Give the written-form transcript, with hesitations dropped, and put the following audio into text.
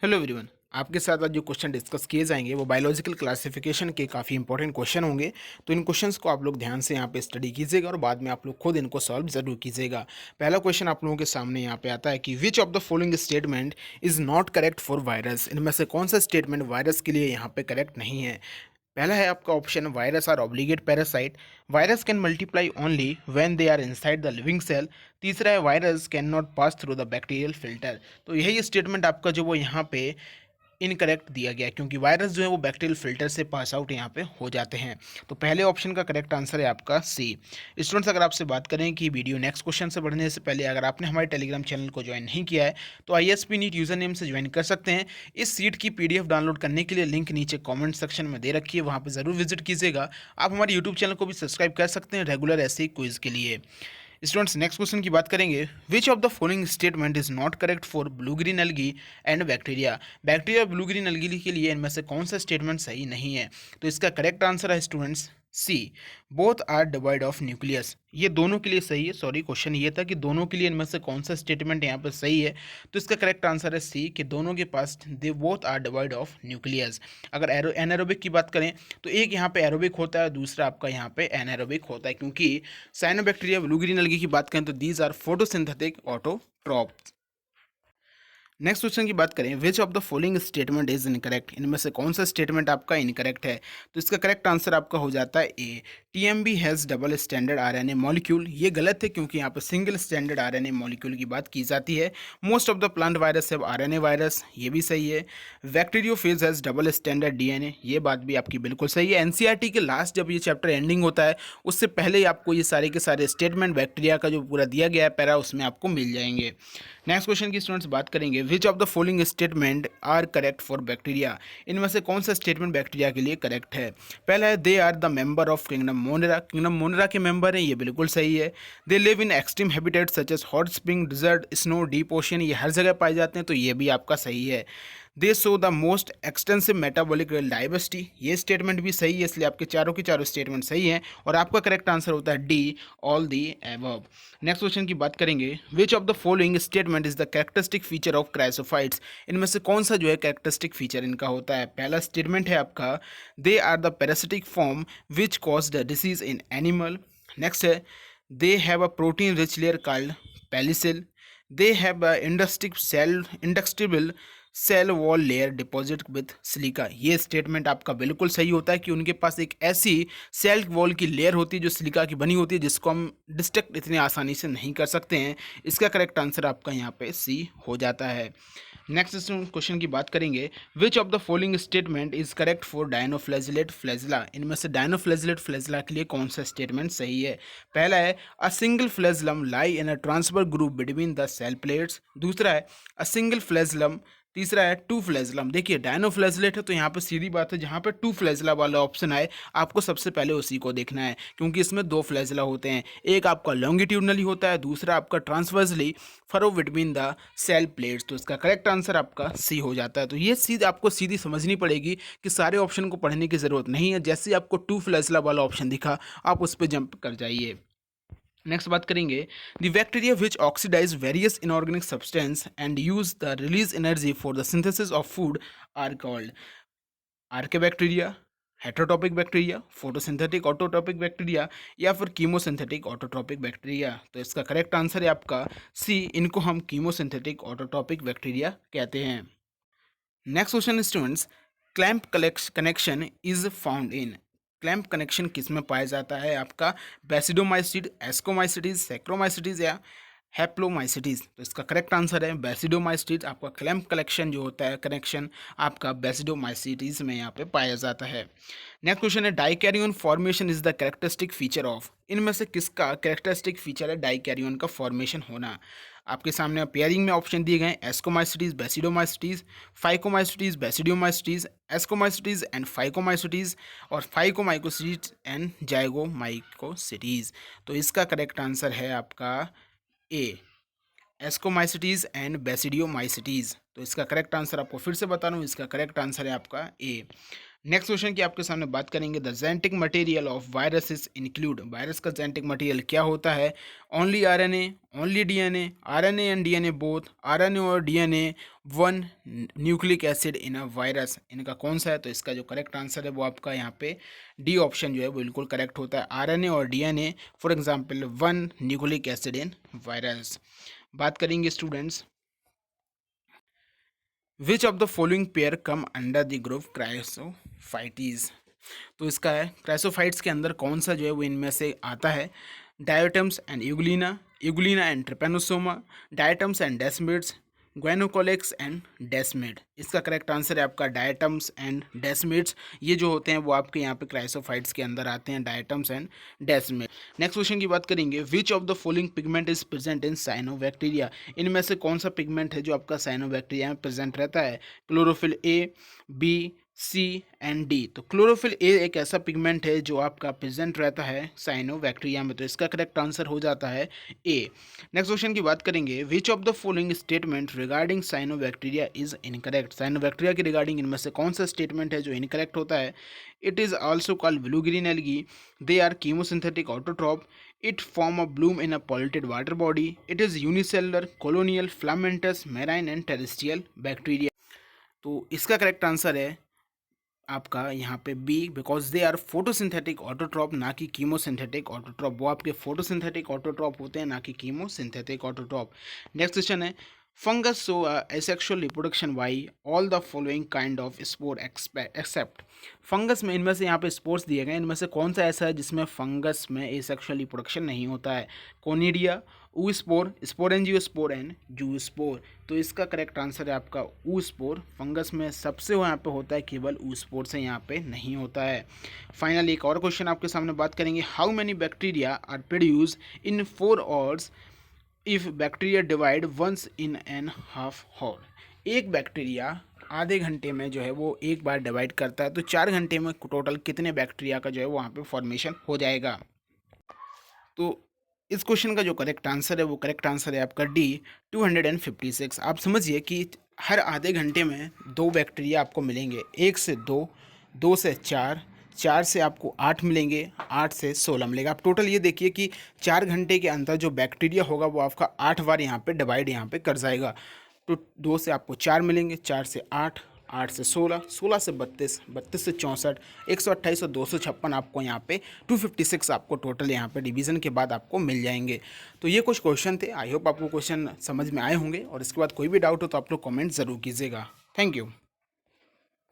Hello everyone. आपके साथ आज जो क्वेश्चन डिस्कस किए जाएंगे वो बायोलॉजिकल क्लासिफिकेशन के काफ़ी इंपॉर्टेंट क्वेश्चन होंगे। तो इन क्वेश्चंस को आप लोग ध्यान से यहाँ पे स्टडी कीजिएगा और बाद में आप लोग खुद इनको सॉल्व जरूर कीजिएगा। पहला क्वेश्चन आप लोगों के सामने यहाँ पे आता है कि विच of the following statement is not correct for virus. इनमें से कौन सा स्टेटमेंट वायरस के लिए यहाँ पे करेक्ट नहीं है। पहला है आपका option virus are obligate parasite. Virus can multiply only when they are inside the living cell. तीसरा है virus can not pass through the bacterial filter. तो यही स्टेटमेंट आपका जो वो यहाँ पे इनकरेक्ट दिया गया है, क्योंकि वायरस जो है वो बैक्टीरियल फिल्टर से पास आउट यहाँ पे हो जाते हैं। तो पहले ऑप्शन का करेक्ट आंसर है आपका सी। स्टूडेंट्स, अगर आपसे बात करें कि वीडियो नेक्स्ट क्वेश्चन से बढ़ने से पहले अगर आपने हमारे टेलीग्राम चैनल को ज्वाइन नहीं किया है तो ISP नीट यूजर नेम से ज्वाइन कर सकते हैं। इस सीट की PDF डाउनलोड करने के लिए लिंक नीचे कॉमेंट सेक्शन में दे रखी है, वहाँ पर जरूर विजिट कीजिएगा। आप हमारे यूट्यूब चैनल को भी सब्सक्राइब कर सकते हैं रेगुलर ऐसे क्विज के लिए। स्टूडेंट्स, नेक्स्ट क्वेश्चन की बात करेंगे। Which of the following statement is not correct for blue green algae and bacteria. Bacteria blue green algae के लिए इनमें से कौन सा स्टेटमेंट सही नहीं है। तो इसका करेक्ट आंसर है students C, both are divide of nucleus. ये दोनों के लिए सही है। सॉरी, क्वेश्चन ये था कि दोनों के लिए इनमें से कौन सा स्टेटमेंट यहाँ पर सही है। तो इसका करेक्ट आंसर है सी, कि दोनों के पास they both are divide of nucleus. अगर एनारोबिक की बात करें तो एक यहाँ पे एरोबिक होता है, दूसरा आपका यहाँ पे एनारोबिक होता है। क्योंकि साइनोबैक्टीरिया ब्लू ग्रीन एल्गी की बात करें तो these are photosynthetic autotroph. Next question की बात करें, which of the following statement is incorrect. इनमें से कौन सा स्टेटमेंट आपका इनकरेक्ट है। तो इसका करेक्ट आंसर आपका हो जाता है ए, TMB has double standard RNA molecule. ये गलत है क्योंकि यहाँ पर सिंगल स्टैंडर्ड RNA मॉलिक्यूल की बात की जाती है। Most of the plant virus have RNA virus, ये भी सही है। Bacteriophage has double standard DNA, ये बात भी आपकी बिल्कुल सही है। NCERT के लास्ट जब ये चैप्टर एंडिंग होता है उससे पहले ही आपको ये सारे के सारे स्टेटमेंट बैक्टीरिया का जो पूरा दिया गया है पैरा, उसमें आपको मिल जाएंगे। नेक्स्ट क्वेश्चन की स्टूडेंट्स बात करेंगे, which of the following statement are correct for bacteria. इनमें से कौन सा स्टेटमेंट बैक्टीरिया के लिए करेक्ट है। पहला है they are the member of kingdom Monera. Kingdom Monera के मेंबर हैं, ये बिल्कुल सही है। They live in extreme habitat such as hot spring, desert, snow, deep ocean, ये हर जगह पाए जाते हैं, तो ये भी आपका सही है। दे show the most extensive metabolic diversity, ये स्टेटमेंट भी सही है, इसलिए आपके चारों के चारों स्टेटमेंट सही हैं और आपका करेक्ट आंसर होता है D, all the above. Next question की बात करेंगे, which of the following statement is the characteristic feature of chrysophytes. इनमें से कौन सा जो है कैरेक्टरिस्टिक फीचर इनका होता है। पहला स्टेटमेंट है आपका, they are the parasitic form which cause the disease in animal. Next है, they have a protein rich layer called pellicle. They have a indestructible cell wall layer deposit with silica. ये statement आपका बिल्कुल सही होता है कि उनके पास एक ऐसी सेल वॉल की लेयर होती है जो सिलिका की बनी होती है, जिसको हम डिस्ट्रक्ट इतनी आसानी से नहीं कर सकते हैं। इसका करेक्ट आंसर आपका यहाँ पे सी हो जाता है। नेक्स्ट क्वेश्चन की बात करेंगे, which of the following statement is correct for dinoflagellate flagella. इनमें से डायनोफ्लैजिलेट फ्लैजिला के लिए कौन सा स्टेटमेंट सही है। पहला है, a single flagellum lie in a transverse groove between the cell plates. दूसरा है, अ सिंगल फ्लैजिलम। तीसरा है, टू फ्लैजिलम। देखिए डायनोफ्लैजिलेट है तो यहाँ पे सीधी बात है, जहाँ पे टू फ्लैजिला वाला ऑप्शन आए आपको सबसे पहले उसी को देखना है, क्योंकि इसमें दो फ्लैजिला होते हैं। एक आपका लॉन्गिट्यूडनली होता है, दूसरा आपका transversely furrow between the cell plates. तो इसका करेक्ट आंसर आपका सी हो जाता है। तो ये चीज़ आपको सीधी समझनी पड़ेगी कि सारे ऑप्शन को पढ़ने की ज़रूरत नहीं है। जैसे ही आपको टू फ्लैजिला वाला ऑप्शन दिखा आप उस पर जंप कर जाइए। नेक्स्ट बात करेंगे, the bacteria which oxidise various inorganic substance and use the release energy for the synthesis of food are called archaebacteria, heterotrophic bacteria, photosynthetic autotrophic bacteria, या फिर कीमोसिंथेटिक ऑटोट्रॉपिक बैक्टीरिया। तो इसका correct answer है आपका सी, इनको हम chemosynthetic autotrophic bacteria कहते हैं। Next question students, clamp connection is found in. Clamp connection किस में पाया जाता है आपका, बेसिडोमाइसिड, एस्कोमाइसिटीज, सैक्रोमाइसिटीज या हैप्लोमाइसिटीज। तो इसका करेक्ट आंसर है बेसिडोमाइसिटीज। आपका क्लैंप कलेक्शन जो होता है कनेक्शन आपका बेसिडोमाइसिटीज में यहाँ पे पाया जाता है। नेक्स्ट क्वेश्चन है, dikaryon formation is the characteristic feature of. इनमें से किसका कैरेक्टरिस्टिक फीचर है डाइकैरियन का फॉर्मेशन होना। आपके सामने पेयरिंग में ऑप्शन दिए गए हैं, ascomycetes, basidiomycetes, phycomycetes, basidiomycetes, ascomycetes and phycomycetes, और फाइकोमाइकोसिटीज एंड जाइगोमाइकोसिटीज। तो इसका करेक्ट आंसर है आपका ए, एस्कोमाइसिटीज एंड बेसिडियोमाइसिटीज। तो इसका करेक्ट आंसर आपको फिर से बता रहा हूँ, इसका करेक्ट आंसर है आपका ए। नेक्स्ट क्वेश्चन की आपके सामने बात करेंगे, the genetic material of viruses include, virus का जेनेटिक मटेरियल क्या होता है? Only RNA, only DNA, RNA and DNA both, RNA और DNA, one nucleic acid in a virus, इनका कौन सा है? तो इसका जो करेक्ट आंसर है वो आपका यहाँ पे डी ऑप्शन जो है वो बिल्कुल करेक्ट होता है, आरएनए और DNA, for example one nucleic acid in virus. बात करेंगे students, which of the following pair come under the group chrysophytes, तो इसका है क्राइसोफाइट्स के अंदर कौन सा जो है वो इनमें से आता है? Diatoms and euglena, euglena and trypanosoma, diatoms and desmids, gonyaulax and desmid. इसका करेक्ट आंसर है आपका डायटम्स एंड डेस्मिड्स, ये जो होते हैं वो आपके यहाँ पे क्राइसोफाइट्स के अंदर आते हैं, diatoms and desmid. Next question की बात करेंगे, which of the following pigment is present in cyanobacteria, इनमें से कौन सा पिगमेंट है जो आपका साइनोबैक्टीरिया में प्रेजेंट रहता है? Chlorophyll A, B, C and D. तो क्लोरोफिल ए एक ऐसा पिगमेंट है जो आपका प्रेजेंट रहता है साइनोबैक्टीरिया में, तो इसका करेक्ट आंसर हो जाता है ए। नेक्स्ट क्वेश्चन की बात करेंगे, which of the following statement regarding cyanobacteria is incorrect, cyanobacteria के रिगार्डिंग इनमें से कौन सा स्टेटमेंट है जो इनकरेक्ट होता है? It is also called blue green algae, they are chemosynthetic autotroph, it form a bloom in a polluted water body, it is unicellular, colonial, filamentous, marine and terrestrial bacteria. तो इसका correct answer है आपका यहाँ पे B, because they are photosynthetic autotroph, ना कि chemosynthetic autotroph, वो आपके फोटोसिंथेटिक ऑटोट्रॉप होते हैं ना कि कीमोसिंथेटिक ऑटोट्रॉप। नेक्स्ट क्वेश्चन है, fungus show asexual reproduction by all the following kind of spore except, fungus में इनमें से यहाँ पे स्पोर्स दिए गए, इनमें से कौन सा ऐसा है जिसमें फंगस में एसेक्सुअल रिप्रोडक्शन नहीं होता है? कोनिडिया, ऊ स्पोर, स्पोरेंजियोस्पोर एंड जू स्पोर। तो इसका करेक्ट आंसर है आपका ऊ स्पोर, फंगस में सबसे यहाँ पे होता है, केवल ऊ स्पोर से यहाँ पे नहीं होता है। फाइनली एक और क्वेश्चन आपके सामने बात करेंगे, how many bacteria are produce in 4 hours if bacteria divide once in an half hour, एक बैक्टीरिया आधे घंटे में जो है वो एक बार डिवाइड करता है, तो 4 घंटे में टोटल कितने बैक्टीरिया का जो है वहाँ पे फॉर्मेशन हो जाएगा? तो इस क्वेश्चन का जो करेक्ट आंसर है वो करेक्ट आंसर है आपका डी 256। आप समझिए कि हर आधे घंटे में 2 बैक्टीरिया आपको मिलेंगे, 1 से 2, 2 से 4, 4 से आपको 8 मिलेंगे, 8 से 16 मिलेगा। आप टोटल ये देखिए कि 4 घंटे के अंदर जो बैक्टीरिया होगा वो आपका 8 बार यहाँ पे डिवाइड यहाँ पे कर जाएगा। तो 2 से आपको 4 मिलेंगे, 4 से 8, 8 से 16, 16 से 32, 32 से 64, 128 और 256 आपको यहाँ पे 256 आपको टोटल यहाँ पे डिवीज़न के बाद आपको मिल जाएंगे। तो ये कुछ क्वेश्चन थे, आई होप आपको क्वेश्चन समझ में आए होंगे, और इसके बाद कोई भी डाउट हो तो आप लोग कमेंट ज़रूर कीजिएगा। Thank you.